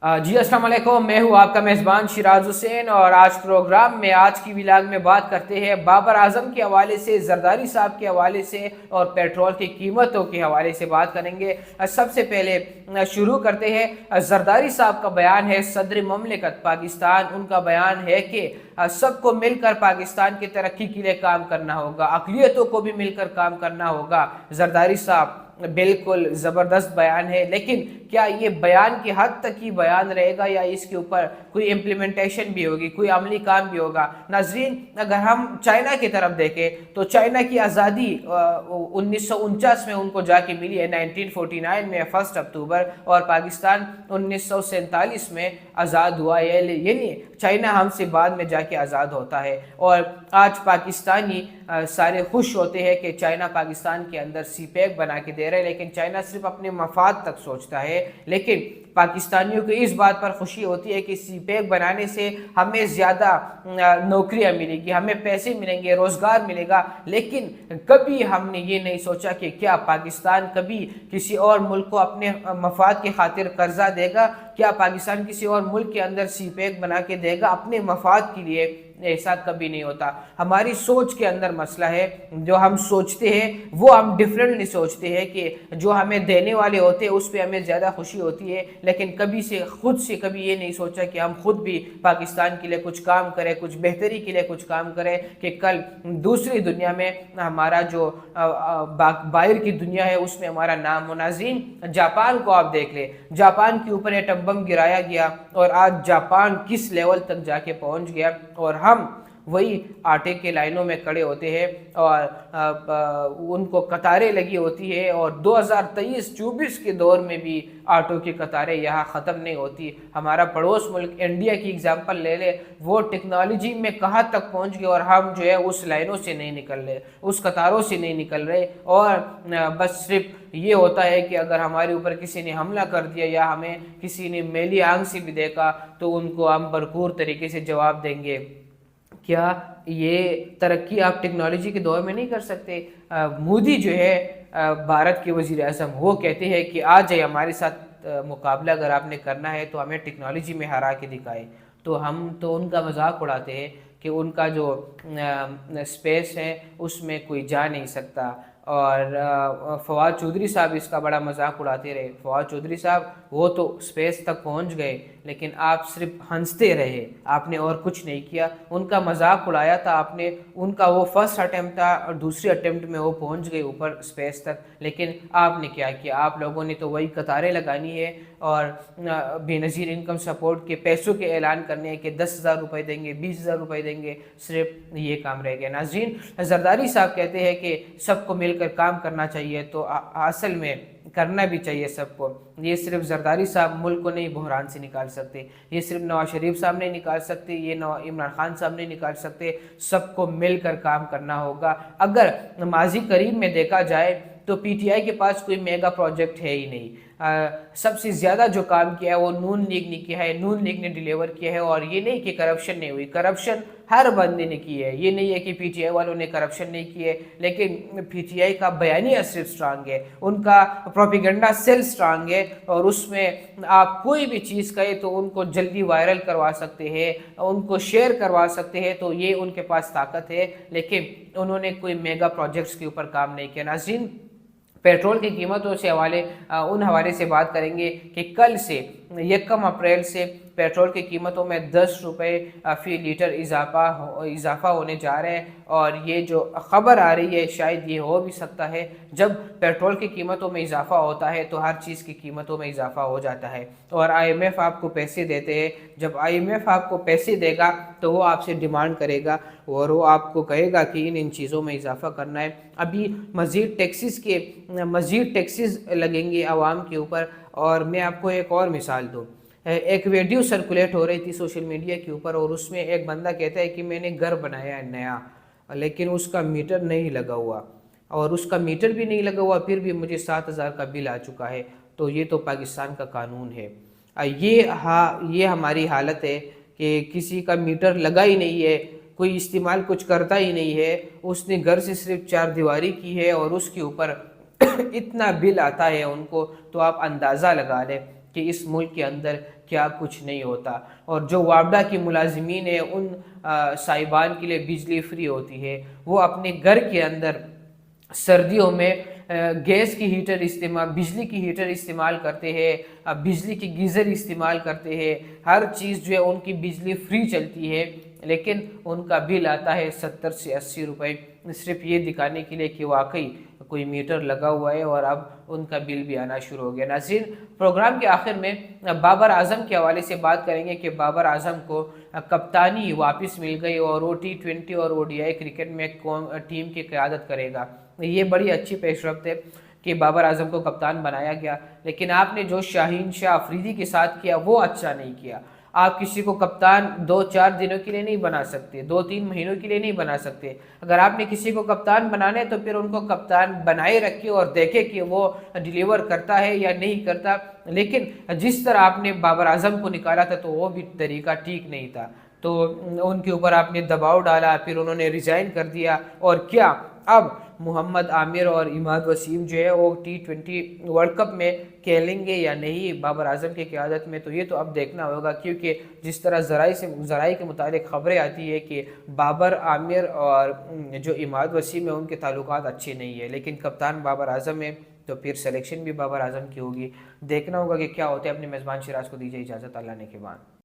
जी अस्सलाम वालेकुम। मैं हूँ आपका मेज़बान शिराज हुसैन और आज प्रोग्राम में आज की व्लॉग में बात करते हैं बाबर आजम के हवाले से, जरदारी साहब के हवाले से और पेट्रोल की कीमतों के हवाले से बात करेंगे। सबसे पहले शुरू करते हैं। जरदारी साहब का बयान है, सदर ममलिकत पाकिस्तान, उनका बयान है कि सबको मिलकर पाकिस्तान की तरक्की के लिए काम करना होगा, अक़लियतों को भी मिलकर काम करना होगा। जरदारी साहब बिल्कुल ज़बरदस्त बयान है, लेकिन क्या ये बयान की हद तक ही बयान रहेगा या इसके ऊपर कोई इम्प्लीमेंटेशन भी होगी, कोई अमली काम भी होगा। नाजरीन, अगर हम चाइना की तरफ देखें तो चाइना की आज़ादी 1949 में उनको जाके मिली है, 1949 में 1 अक्टूबर, और पाकिस्तान 1947 में आज़ाद हुआ है। यानी चाइना हमसे बाद में जाके आज़ाद होता है और आज पाकिस्तानी सारे खुश होते हैं कि चाइना पाकिस्तान के अंदर सी पैक बना के दे रहा है, लेकिन चाइना सिर्फ अपने मफाद तक सोचता है। लेकिन पाकिस्तानियों को इस बात पर खुशी होती है कि सी पैक बनाने से हमें ज़्यादा नौकरियां मिलेगी, हमें पैसे मिलेंगे, रोज़गार मिलेगा। लेकिन कभी हमने ये नहीं सोचा कि क्या पाकिस्तान कभी किसी और मुल्क को अपने मफाद की खातिर कर्जा देगा, क्या पाकिस्तान किसी और मुल्क के अंदर सी पैक बना के देगा अपने मफाद के लिए। ऐसा कभी नहीं होता। हमारी सोच के अंदर मसला है, जो हम सोचते हैं वो हम डिफरेंटली सोचते हैं कि जो हमें देने वाले होते हैं उस पर हमें ज़्यादा खुशी होती है, लेकिन कभी से खुद से कभी ये नहीं सोचा कि हम खुद भी पाकिस्तान के लिए कुछ काम करें, कुछ बेहतरी के लिए कुछ काम करें कि कल दूसरी दुनिया में हमारा जो बाहर की दुनिया है उसमें हमारा नाम हो। नाज़रीन, जापान को आप देख ले, जापान के ऊपर एटम बम गिराया गया और आज जापान किस लेवल तक जाके पहुंच गया, और हम वही आटे के लाइनों में खड़े होते हैं और उनको कतारें लगी होती है, और 2023-24 के दौर में भी आटों की कतारें यहाँ ख़त्म नहीं होती। हमारा पड़ोस मुल्क इंडिया की एग्जांपल ले ले, वो टेक्नोलॉजी में कहाँ तक पहुँच गए और हम जो है उस लाइनों से नहीं निकल रहे, उस कतारों से नहीं निकल रहे। और बस सिर्फ ये होता है कि अगर हमारे ऊपर किसी ने हमला कर दिया या हमें किसी ने मेली आंख से भी देखा तो उनको हम भरपूर तरीके से जवाब देंगे। क्या ये तरक्की आप टेक्नोलॉजी के दौर में नहीं कर सकते? मोदी जो है भारत के वज़ीर आज़म, वो कहते हैं कि आ जाए हमारे साथ मुकाबला अगर आपने करना है तो हमें टेक्नोलॉजी में हरा के दिखाए। तो हम तो उनका मजाक उड़ाते हैं कि उनका जो स्पेस है उसमें कोई जा नहीं सकता। और फवाद चौधरी साहब इसका बड़ा मजाक उड़ाते रहे। फवाद चौधरी साहब वो तो स्पेस तक पहुंच गए, लेकिन आप सिर्फ हंसते रहे, आपने और कुछ नहीं किया। उनका मजाक उड़ाया था आपने, उनका वो फर्स्ट अटेम्प्ट था और दूसरे अटेम्प्ट में वो पहुंच गए ऊपर स्पेस तक, लेकिन आपने क्या किया? आप लोगों ने तो वही कतारें लगानी है और बेनज़ीर इनकम सपोर्ट के पैसों के ऐलान करने हैं कि 10,000 रुपये देंगे, 20,000 रुपये देंगे, सिर्फ ये काम रह गया। नाज़रीन, जरदारी साहब कहते हैं कि सबको मिलकर काम करना चाहिए, तो असल में करना भी चाहिए सबको। ये सिर्फ जरदारी साहब मुल्क को नहीं बहरान से निकाल सकते, ये सिर्फ नवाज शरीफ साहब नहीं निकाल सकते, ये इमरान खान साहब नहीं निकाल सकते। सबको मिलकर काम करना होगा। अगर माजी करीब में देखा जाए तो पीटीआई के पास कोई मेगा प्रोजेक्ट है ही नहीं। सबसे ज़्यादा जो काम किया है वो नून लीग ने किया है, नून लीग ने डिलीवर किया है। और ये नहीं कि करप्शन नहीं हुई, करप्शन हर बंदे ने की है। ये नहीं है कि पीटीआई वालों ने करप्शन नहीं किए, लेकिन पीटीआई का बयानिया सिर्फ स्ट्रांग है, उनका प्रोपेगेंडा सेल स्ट्रांग है, और उसमें आप कोई भी चीज़ कहे तो उनको जल्दी वायरल करवा सकते हैं, उनको शेयर करवा सकते हैं, तो ये उनके पास ताकत है। लेकिन उन्होंने कोई मेगा प्रोजेक्ट्स के ऊपर काम नहीं किया। नाज़रीन, पेट्रोल की कीमतों से उन हवाले से बात करेंगे कि कल से 1 अप्रैल से पेट्रोल की कीमतों में 10 रुपये फ़ी लीटर इजाफा होने जा रहे हैं। और ये जो ख़बर आ रही है शायद ये हो भी सकता है। जब पेट्रोल की कीमतों में इजाफा होता है तो हर चीज़ की कीमतों में इजाफा हो जाता है। और IMF आपको पैसे देते हैं, जब IMF आपको पैसे देगा तो वो आपसे डिमांड करेगा और वो आपको कहेगा कि इन चीज़ों में इजाफा करना है। अभी मज़ीद टैक्सेस लगेंगे आवाम के ऊपर। और मैं आपको एक और मिसाल दूँ, एक वीडियो सर्कुलेट हो रही थी सोशल मीडिया के ऊपर, और उसमें एक बंदा कहता है कि मैंने घर बनाया है नया, लेकिन उसका मीटर नहीं लगा हुआ, और उसका मीटर भी नहीं लगा हुआ फिर भी मुझे 7,000 का बिल आ चुका है। तो ये तो पाकिस्तान का कानून है। ये हमारी हालत है कि किसी का मीटर लगा ही नहीं है, कोई इस्तेमाल कुछ करता ही नहीं है, उसने घर से सिर्फ 4 दीवारी की है और उसके ऊपर इतना बिल आता है उनको। तो आप अंदाज़ा लगा लें कि इस मुल्क के अंदर क्या कुछ नहीं होता। और जो वापडा की मुलाजिमीन है उन साहिबान के लिए बिजली फ्री होती है, वो अपने घर के अंदर सर्दियों में गैस की हीटर इस्तेमाल, बिजली की हीटर इस्तेमाल करते हैं, बिजली की गीज़र इस्तेमाल करते हैं, हर चीज़ जो है उनकी बिजली फ्री चलती है, लेकिन उनका बिल आता है 70 से 80 रुपये, सिर्फ ये दिखाने के लिए कि वाकई कोई मीटर लगा हुआ है और अब उनका बिल भी आना शुरू हो गया। नाज़रीन, प्रोग्राम के आखिर में बाबर आजम के हवाले से बात करेंगे कि बाबर आजम को कप्तानी वापस मिल गई और वो T20 और ODI क्रिकेट में टीम की क़यादत करेगा। ये बड़ी अच्छी पेशरफ्त है कि बाबर आजम को कप्तान बनाया गया, लेकिन आपने जो शाहीन शाह अफरीदी के साथ किया वो अच्छा नहीं किया। आप किसी को कप्तान 2-4 दिनों के लिए नहीं बना सकते, 2-3 महीनों के लिए नहीं बना सकते। अगर आपने किसी को कप्तान बनाना है तो फिर उनको कप्तान बनाए रखिए और देखे कि वो डिलीवर करता है या नहीं करता। लेकिन जिस तरह आपने बाबर आजम को निकाला था तो वो भी तरीका ठीक नहीं था, तो उनके ऊपर आपने दबाव डाला, फिर उन्होंने रिज़ाइन कर दिया। और क्या अब मोहम्मद आमिर और इमाद वसीम जो है वो T20 वर्ल्ड कप में खेलेंगे या नहीं बाबर आजम की क़यादत में, तो ये तो अब देखना होगा। क्योंकि जिस तरह ज़राई के मुताबिक ख़बरें आती है कि बाबर आमिर और जो इमाद वसीम है उनके ताल्लुकात अच्छे नहीं है, लेकिन कप्तान बाबर आजम है तो फिर सिलेक्शन भी बाबर आजम की होगी। देखना होगा कि क्या होता है। अपने मेज़बान शिराज को दीजिए इजाज़त, अल्लाह ने के बाद।